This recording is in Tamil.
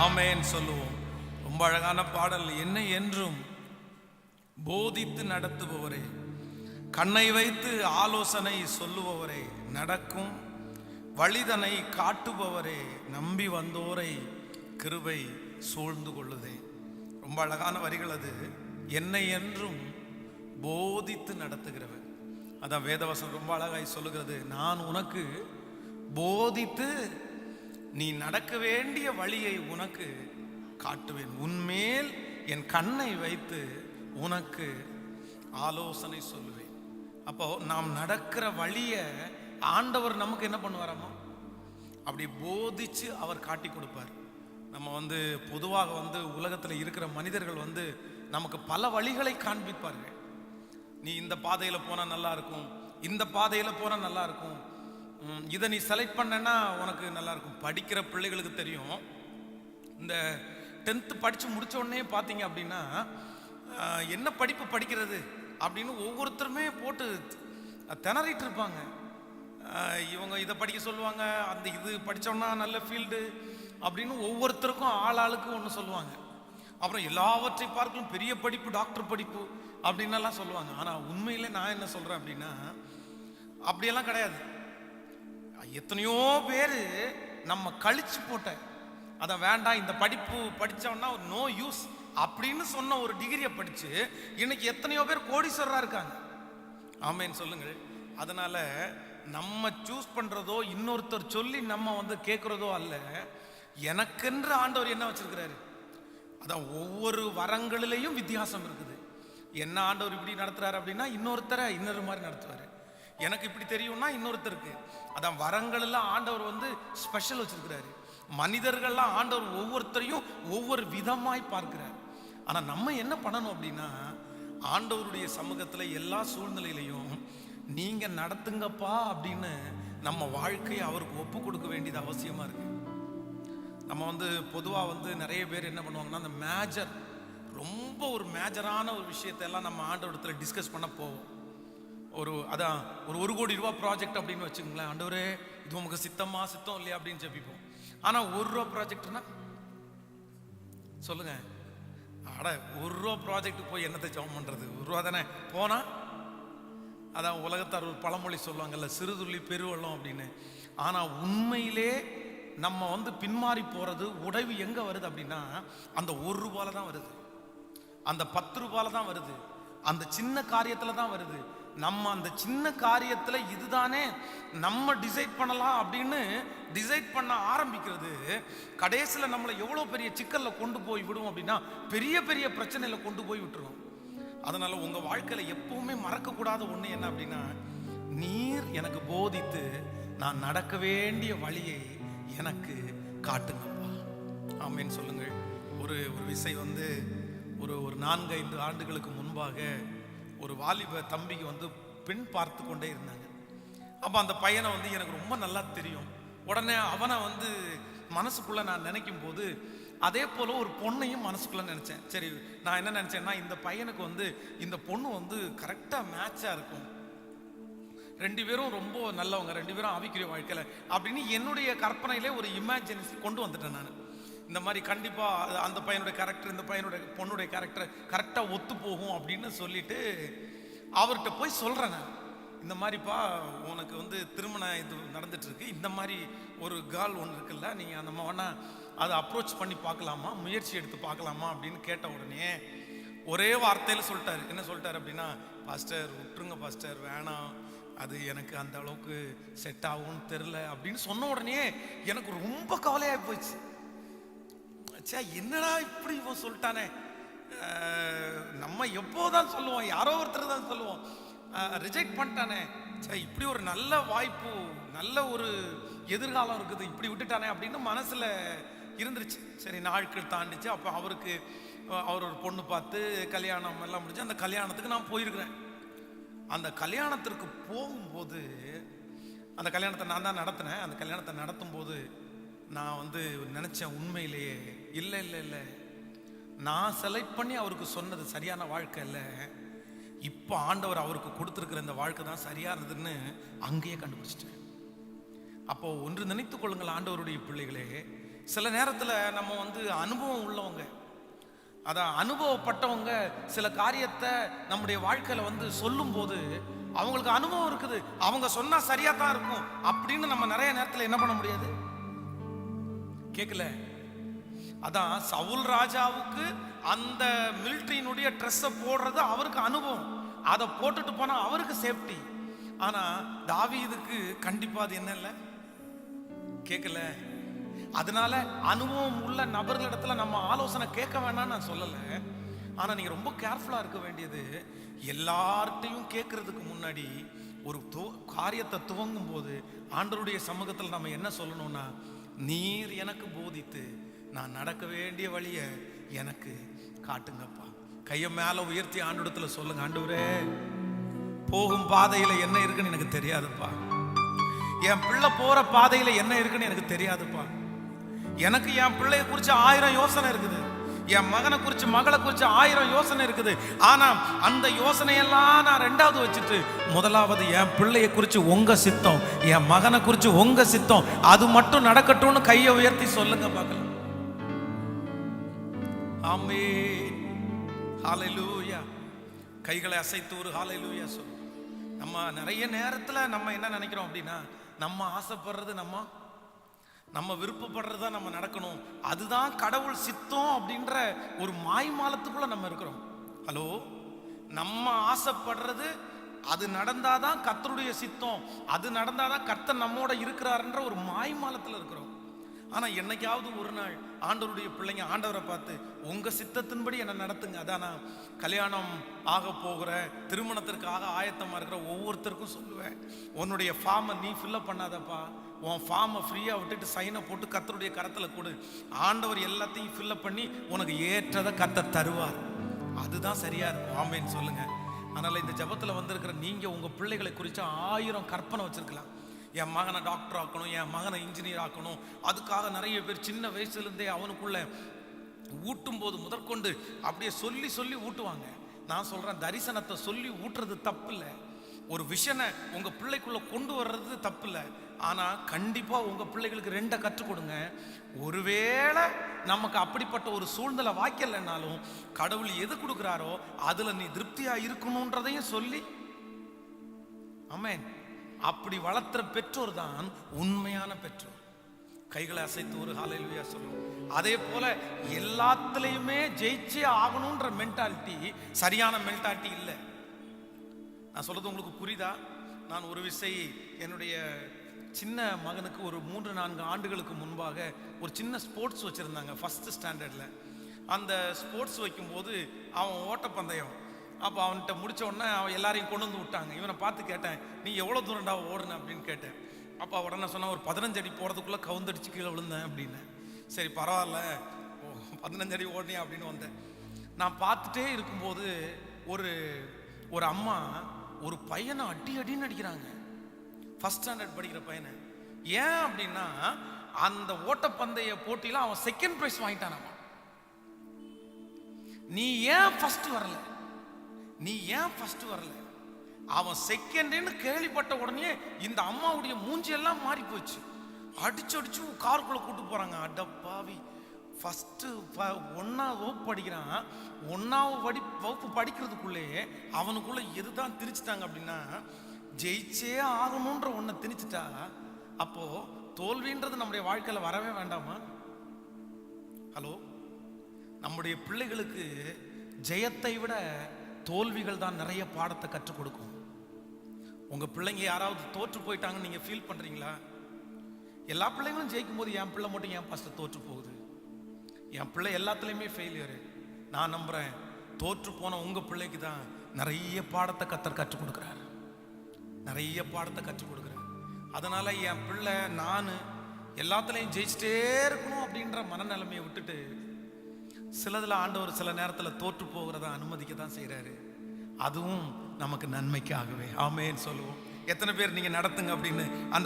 ஆமென் சொல்லுவோம். ரொம்ப அழகான பாடல். என்னை என்றும் போதித்து நடத்துபவரே, கண்ணை வைத்து ஆலோசனை சொல்லுபவரே, நடக்கும் வழிதனை காட்டுபவரே, நம்பி வந்தோரை கிருபை சூழ்ந்து கொள்ளுதே. ரொம்ப அழகான வரிகள் அது. என்னை என்றும் போதித்து நடத்துகிறவர். அதான் வேதவசனம் ரொம்ப அழகாய் சொல்லுகிறது. நான் உனக்கு போதித்து நீ நடக்க வேண்டிய வழியை உனக்கு காட்டுவேன். உன்மேல் என் கண்ணை வைத்து உனக்கு ஆலோசனை சொல்லுவேன். அப்போ நாம் நடக்கிற வழியை ஆண்டவர் நமக்கு என்ன பண்ணுவாராமா, அப்படி போதிச்சு அவர் காட்டி கொடுப்பார். நம்ம பொதுவாக உலகத்தில் இருக்கிற மனிதர்கள் நமக்கு பல வழிகளை காண்பிப்பார்கள். நீ இந்த பாதையில் போனால் நல்லா இருக்கும், இந்த பாதையில் போனால் நல்லா இருக்கும், இதை நீ செலக்ட் பண்ணனா உனக்கு நல்லா இருக்கும். படிக்கிற பிள்ளைகளுக்கு தெரியும். இந்த 10th படித்து முடித்த உடனே பார்த்தீங்க அப்படின்னா என்ன படிப்பு படிக்கிறது அப்படின்னு ஒவ்வொருத்தருமே போட்டு திணறிட்டு இருப்பாங்க. இவங்க இதை படிக்க சொல்லுவாங்க, அந்த இது படித்தோன்னா நல்ல ஃபீல்டு அப்படின்னு ஒவ்வொருத்தருக்கும் ஆளுக்கு ஒன்று சொல்லுவாங்க. அப்புறம் எல்லாவற்றை பார்க்கலும் பெரிய படிப்பு, டாக்டர் படிப்பு அப்படின்னெல்லாம் சொல்லுவாங்க. ஆனால் உண்மையிலே நான் என்ன சொல்கிறேன் அப்படின்னா, அப்படியெல்லாம் கிடையாது. எத்தனையோ பேர் நம்ம கழிச்சு போட்ட அதை வேண்டாம், இந்த படிப்பு படித்தோன்னா ஒரு நோ யூஸ் அப்படின்னு சொன்ன ஒரு டிகிரியை படித்து இன்னைக்கு எத்தனையோ பேர் கோடீஸ்வரராக இருக்காங்க. ஆமேன்னு சொல்லுங்கள். அதனால் நம்ம சூஸ் பண்ணுறதோ இன்னொருத்தர் சொல்லி நம்ம கேட்குறதோ அல்ல. எனக்கென்று ஆண்டவர் என்ன வச்சிருக்கிறாரு, அதான் ஒவ்வொரு வரங்களிலையும் வித்தியாசம் இருக்குது. என்ன ஆண்டவர் இப்படி நடத்துறாரு அப்படின்னா இன்னொருத்தரை இன்னொரு மாதிரி நடத்துவார். எனக்கு இப்படி தெரியும்னா இன்னொருத்தருக்கு. அதான் வரங்கள் எல்லாம் ஆண்டவர் ஸ்பெஷல் வச்சிருக்கிறாரு. மனிதர்கள்லாம் ஆண்டவர் ஒவ்வொருத்தரையும் ஒவ்வொரு விதமாய் பார்க்கிறார். ஆனால் நம்ம என்ன பண்ணணும் அப்படின்னா, ஆண்டவருடைய சமூகத்தில் எல்லா சூழ்நிலையிலையும் நீங்க நடத்துங்கப்பா அப்படின்னு நம்ம வாழ்க்கையை அவருக்கு ஒப்பு கொடுக்க வேண்டியது அவசியமா இருக்கு. நம்ம பொதுவாக நிறைய பேர் என்ன பண்ணுவாங்கன்னா, அந்த மேஜர் ரொம்ப ஒரு மேஜரான ஒரு விஷயத்தெல்லாம் நம்ம ஆண்டவரிடத்துல டிஸ்கஸ் பண்ண போவோம். ஒரு 1 கோடி ரூபா ப்ராஜெக்ட் அப்படின்னு வச்சுக்கோங்களேன். ஆண்டவரே இது உமக்கு சித்தம் இல்லையா அப்படின்னு ஜெபிப்போம். ஆனால் 1 ரூபா ப்ராஜெக்ட்னா சொல்லுங்க, அட 1 ரூபா ப்ராஜெக்ட் போய் என்னத்தை ஜெபம் பண்றது? 1 ரூபா தானே போனா. அதான் உலகத்தார் ஒரு பழமொழி சொல்லுவாங்கல்ல, சிறுதுள்ளி பெருவெள்ளம் அப்படின்னு. ஆனால் உண்மையிலே நம்ம பின்மாறி போறது உடைவு எங்க வருது அப்படின்னா, அந்த 1 ரூபால தான் வருது, அந்த 10 ரூபால தான் வருது, அந்த சின்ன காரியத்துல தான் வருது. நம்ம அந்த சின்ன காரியத்துல இதுதானே நம்ம டிசைட் பண்ணலாம் அப்படின்னு டிசைட் பண்ண ஆரம்பிக்கிறது கடைசியில் நம்மளை எவ்வளோ பெரிய சிக்கல்ல கொண்டு போய் விடுவோம் அப்படின்னா, பெரிய பெரிய பிரச்சனையில கொண்டு போய் விட்டுருவோம். அதனால உங்க வாழ்க்கையில எப்பவுமே மறக்கக்கூடாத ஒண்ணு என்ன அப்படின்னா, நீர் எனக்கு போதித்து நான் நடக்க வேண்டிய வழியை எனக்கு காட்டுங்கப்பா. ஆமேன்னு சொல்லுங்கள். ஒரு விசை ஒரு 4-5 ஆண்டுகளுக்கு முன்பாக ஒரு வாலிப தம்பிக்கு பெண் பார்த்து கொண்டே இருந்தாங்க. அப்போ அந்த பையனை எனக்கு ரொம்ப நல்லா தெரியும். உடனே அவனை மனசுக்குள்ள நான் நினைக்கும் போது அதே போல ஒரு பொண்ணையும் மனசுக்குள்ள நினைச்சேன். சரி, நான் என்ன நினைச்சேன்னா, இந்த பையனுக்கு இந்த பொண்ணு கரெக்டா மேட்சா இருக்கும், 2 பேரும் ரொம்ப நல்லவங்க, 2 பேரும் ஆவிக்குரிய வாழ்க்கையில அப்படின்னு என்னுடைய கற்பனையிலே ஒரு இமேஜினேஷன் கொண்டு வந்துட்டேன் நான். இந்த மாதிரி கண்டிப்பா அந்த பையனுடைய கேரக்டர் இந்த பொண்ணுடைய கேரக்டர் கரெக்டா ஒத்து போகும் அப்படின்னு சொல்லிட்டு அவர்கிட்ட போய் சொல்றேன் நான். இந்த மாதிரிப்பா உனக்கு திருமண இது நடந்துட்டு இருக்கு, இந்த மாதிரி ஒரு கேர்ள் ஒன்று இருக்குல்ல, நீங்க நம்ம வேணா அதை அப்ரோச் பண்ணி பார்க்கலாமா, முயற்சி எடுத்து பார்க்கலாமா அப்படின்னு கேட்ட உடனே ஒரே வார்த்தையில சொல்லிட்டாரு. என்ன சொல்லிட்டாரு அப்படின்னா, பாஸ்டர் விட்டுருங்க பாஸ்டர், வேணாம், அது எனக்கு அந்த அளவுக்கு செட் ஆகும்னு தெரில அப்படின்னு சொன்ன உடனே எனக்கு ரொம்ப கவலையாகி போச்சு. சே, என்னடா இப்படி இவன் சொல்லிட்டானே, நம்ம எப்போதான் சொல்லுவோம், யாரோ ஒருத்தர் தான் சொல்லுவோம், ரிஜெக்ட் பண்ணிட்டானே, சே இப்படி ஒரு நல்ல வாய்ப்பு, நல்ல ஒரு எதிர்காலம் இருக்குது, இப்படி விட்டுட்டானே அப்படின்னு மனசுல இருந்துருச்சு. சரி, நாட்கள் தாண்டிச்சு. அப்போ அவர் ஒரு பொண்ணு பார்த்து கல்யாணம் எல்லாம் முடிஞ்சு அந்த கல்யாணத்துக்கு நான் போயிருக்கிறேன். அந்த கல்யாணத்திற்கு போகும்போது, அந்த கல்யாணத்தை நான் தான் நடத்தினேன். அந்த கல்யாணத்தை நடத்தும் போது நான் நினைச்சேன், உண்மையிலேயே இல்லை, நான் செலக்ட் பண்ணி அவருக்கு சொன்னது சரியான வாழ்க்கை இல்லை, இப்போ ஆண்டவர் அவருக்கு கொடுத்துருக்கிற இந்த வாழ்க்கை தான் சரியானதுன்னு அங்கேயே கண்டுபிடிச்சிட்டேன். அப்போ ஒன்று நினைத்துக் கொள்ளுங்கள் ஆண்டவருடைய பிள்ளைகளே, சில நேரத்தில் நம்ம அனுபவம் உள்ளவங்க, அதான் அனுபவப்பட்டவங்க சில காரியத்தை நம்முடைய வாழ்க்கையில சொல்லும் போது அவங்களுக்கு அனுபவம் இருக்குது, அவங்க சொன்னா சரியா தான் இருக்கும் அப்படின்னு நம்ம நிறைய நேரத்தில் என்ன பண்ண முடியாது, கேட்கல. அதான் சவுல் ராஜாவுக்கு அந்த மிலிட்டரியினுடைய ட்ரெஸ்ஸை போடுறது அவருக்கு அனுபவம், அதை போட்டுட்டு போனா அவருக்கு சேஃப்டி. ஆனா தாவீதுக்கு கண்டிப்பா அது என்ன இல்லை, கேட்கல. அதனால அனுபவம் உள்ள நபர்களிடத்துல நம்ம ஆலோசனை கேட்க வேணாம்னு நான் சொல்லல. ஆனா நீங்க ரொம்ப கேர்ஃபுல்லா இருக்க வேண்டியது, எல்லார்ட்டையும் கேட்கறதுக்கு முன்னாடி ஒரு காரியத்தை துவங்கும் போது ஆண்டவருடைய சமூகத்தில் நம்ம என்ன சொல்லணும்னா, நீர் எனக்கு போதித்து நான் நடக்க வேண்டிய வழிய எனக்கு காட்டுங்கப்பா. கையை மேல உயர்த்தி ஆண்டவரத்துல சொல்லுங்க, ஆண்டவரே போகும் பாதையில என்ன இருக்குன்னு எனக்கு தெரியாதுப்பா, என் பிள்ளை போற பாதையில என்ன இருக்குன்னு எனக்கு தெரியாதுப்பா. எனக்கு என் பிள்ளைய குறிச்சு 1000 யோசனை இருக்குது, என் மகனை குறிச்சு மகளை குறிச்சு 1000 யோசனை இருக்குது. ஆனா அந்த யோசனையெல்லாம் நான் ரெண்டாவது வச்சுட்டு முதலாவது என் பிள்ளைய குறிச்சு உங்க சித்தம், என் மகனை குறிச்சு உங்க சித்தம், அது மட்டும் நடக்கட்டும்னு கையை உயர்த்தி சொல்லுங்க பார்க்கலாம். ஆமென், ஹல்லேலூயா. கைகளை அசைத்து ஒரு ஹல்லேலூயா சொல்லு. நம்ம நிறைய நேரத்துல நம்ம என்ன நினைக்கிறோம் அப்படின்னா, நம்ம ஆசைப்படுறது நம்ம விருப்பப்படுறதா நம்ம நடக்கணும், அதுதான் கடவுள் சித்தம் அப்படின்ற ஒரு மாய்மாலத்துக்குள்ள நம்ம இருக்கிறோம். ஹலோ, நம்ம ஆசைப்படுறது அது நடந்தாதான் கர்த்தருடைய சித்தம், அது நடந்தாதான் கர்த்தர் நம்மோட இருக்கிறாருன்ற ஒரு மாய்மாலத்துல இருக்கிறோம். ஆனா என்னைக்காவது ஒரு நாள் ஆண்டவருடைய பிள்ளைங்க ஆண்டவரை பார்த்து உங்க சித்தத்தின்படி என்ன நடத்துங்க. அதான் நான் கல்யாணம் ஆக போகிற, திருமணத்திற்காக ஆயத்தமா இருக்கிற ஒவ்வொருத்தருக்கும் சொல்லுவேன், உன்னுடைய ஃபார்மை நீ ஃபில்அப் பண்ணாதப்பா, உன் ஃபார்மை ஃப்ரீயா விட்டுட்டு சைனை போட்டு கர்த்தருடைய கரத்துல கொடு, ஆண்டவர் எல்லாத்தையும் ஃபில்அப் பண்ணி உனக்கு ஏற்றதை கர்த்தர் தருவார், அதுதான் சரியா இருக்கும். ஆமென் சொல்லுங்க. அதனால இந்த ஜெபத்துல வந்திருக்கிற நீங்க உங்க பிள்ளைகளை குறித்து 1000 கற்பனை வச்சிருக்கலாம். என் மகனை டாக்டர் ஆக்கணும், என் மகனை இன்ஜினியர் ஆக்கணும், அதுக்காக நிறைய பேர் சின்ன வயசுலேருந்தே அவனுக்குள்ள ஊட்டும் போது முதற்கொண்டு அப்படியே சொல்லி சொல்லி ஊட்டுவாங்க. நான் சொல்றேன், தரிசனத்தை சொல்லி ஊட்டுறது தப்பு இல்லை, ஒரு விஷனை உங்க பிள்ளைக்குள்ள கொண்டு வர்றது தப்பு இல்லை. ஆனா கண்டிப்பா உங்க பிள்ளைகளுக்கு 2 கற்றுக் கொடுங்க. ஒருவேளை நமக்கு அப்படிப்பட்ட ஒரு சூழ்நிலை வாய்க்கலைன்னாலும் கடவுள் எது கொடுக்குறாரோ அதுல நீ திருப்தியா இருக்கணும்ன்றதையும் சொல்லி, ஆமென், அப்படி வளர்த்துற பெற்றோர் தான் உண்மையான பெற்றோர். கைகளை அசைத்து ஒரு ஹல்லேலூயா சொல்லுவோம். அதே போல எல்லாத்துலயுமே ஜெயிச்சே ஆகணும்ன்ற மென்டாலிட்டி சரியான மென்டாலிட்டி இல்லை. நான் சொல்றது உங்களுக்கு புரியுதா? நான் ஒரு விஷயம் என்னுடைய சின்ன மகனுக்கு ஒரு 3-4 ஆண்டுகளுக்கு முன்பாக ஒரு சின்ன ஸ்போர்ட்ஸ் வச்சிருந்தாங்க, ஃபர்ஸ்ட் ஸ்டாண்டர்ட்ல. அந்த ஸ்போர்ட்ஸ் வைக்கும்போது அவன் ஓட்டப்பந்தயம், அப்போ அவன்கிட்ட முடிச்ச உடனே அவன் எல்லாரையும் கொண்டு வந்து விட்டாங்க. இவனை பார்த்து கேட்டேன், நீ எவ்வளோ தூரம்டா ஓடுன அப்படின்னு கேட்டேன். அப்போ உடனே சொன்னா, ஒரு 15 அடி போகிறதுக்குள்ளே கவுந்தடிச்சு கீழே விழுந்தேன் அப்படின்னு. சரி பரவாயில்ல, 15 அடி ஓடினேன் அப்படின்னு வந்தேன். நான் பார்த்துட்டே இருக்கும்போது ஒரு அம்மா ஒரு பையனை அடின்னு அடிக்கிறாங்க, ஃபர்ஸ்ட் ஸ்டாண்டர்ட் படிக்கிற பையனை. ஏன் அப்படின்னா அந்த ஓட்டப்பந்தய போட்டியில அவன் செகண்ட் பிரைஸ் வாங்கிட்டான். நீ ஏன் ஃபர்ஸ்ட் வரல, நீ ஏன் ஃபர்ஸ்ட் வரல? அவன் செகண்ட்னு கேள்விப்பட்ட உடனே இந்த அம்மாவுடைய மூஞ்சி எல்லாம் மாறி போச்சு. அடிச்சு காருக்குள்ள கூட்டு போறாங்க. அடப்பாவி, ஃபர்ஸ்ட் 1ஆம் வகுப்பு படிக்கிறான், 1ஆம் வகுப்பு படிக்கிறதுக்குள்ளே அவனுக்குள்ள எதுதான் திணிச்சிட்டாங்க அப்படின்னா, ஜெயிச்சே ஆகணும்ன்ற ஒன்றை திணிச்சிட்டா அப்போ தோல்வின்றது நம்முடைய வாழ்க்கையில வரவே வேண்டாமா? ஹலோ, நம்முடைய பிள்ளைகளுக்கு ஜெயத்தை விட தோல்விகள் தான் நிறைய பாடத்தை கற்றுக் கொடுக்கும். உங்க பிள்ளைங்க யாராவது தோற்று போயிட்டாங்கன்னு நீங்க ஃபீல் பண்றீங்களா? எல்லா பிள்ளைங்களும் ஜெயிக்கும் போது என் பிள்ளை மட்டும் ஏன் ஃபர்ஸ்ட் தோற்று போகுது? என் பிள்ளை எல்லாத்துலயுமே ஃபெயிலியரு. நான் நம்புறேன், தோற்று போன உங்க பிள்ளைக்கு தான் நிறைய பாடத்தை கர்த்தர் கற்றுக் கொடுக்குறாரு, நிறைய பாடத்தை கற்றுக் கொடுக்குறாரு. அதனால என் பிள்ளை நான் எல்லாத்துலயும் ஜெயிச்சிட்டே இருக்கணும் அப்படின்ற மனநிலைமையை விட்டுட்டு சிலதுல ஆண்டவர் சில நேரத்தில் தோற்று போகிறத அனுமதிக்க தான் செய்யறாரு. அதுவும் நமக்கு நன்மைக்காகவே. ஆமென் சொல்லுவோம். எத்தனை பேர் நீங்க நடத்துங்க அப்படின்னு அந்த